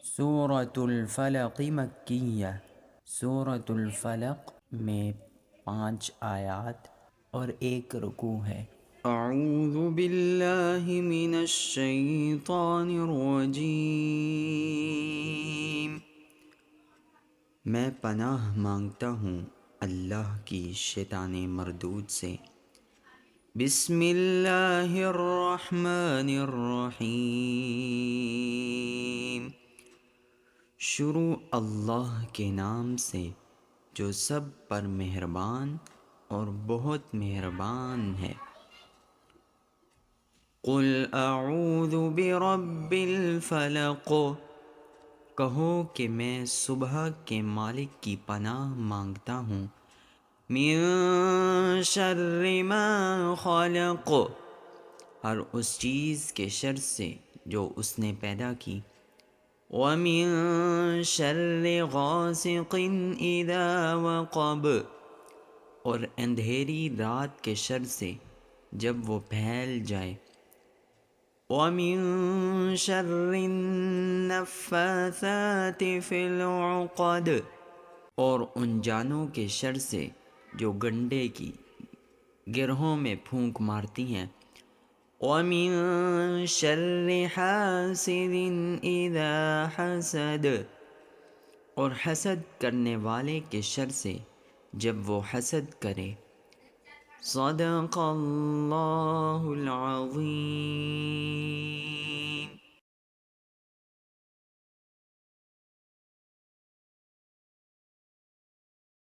سورۃ الفلق مکیہ، سورۃ الفلق میں 5 آیات اور 1 رکوع ہے۔ اعوذ باللہ من الشیطان الرجیم، میں پناہ مانگتا ہوں اللہ کی شیطان مردود سے۔ بسم اللہ الرحمن الرحیم، شروع اللہ کے نام سے جو سب پر مہربان اور بہت مہربان ہے۔ قل اعوذ برب الفلق، کہو کہ میں صبح کے مالک کی پناہ مانگتا ہوں۔ من شر ما خلق، ہر اس چیز کے شر سے جو اس نے پیدا کی۔ وَمِن شَرِّ غَاسِقٍ إِذَا وَقَبَ، اور اندھیری رات کے شر سے جب وہ پھیل جائے۔ وَمِن شَرِّ النَّفَّاثَاتِ فِي الْعُقَدِ، اور ان جانوں کے شر سے جو گنڈے کی گرہوں میں پھونک مارتی ہیں۔ وَمِن شَرِّ حَاسِدٍ إِذَا حَسَدَ، اور حسد کرنے والے کے شر سے جب وہ حسد کرے۔ صدق اللہ العظیم۔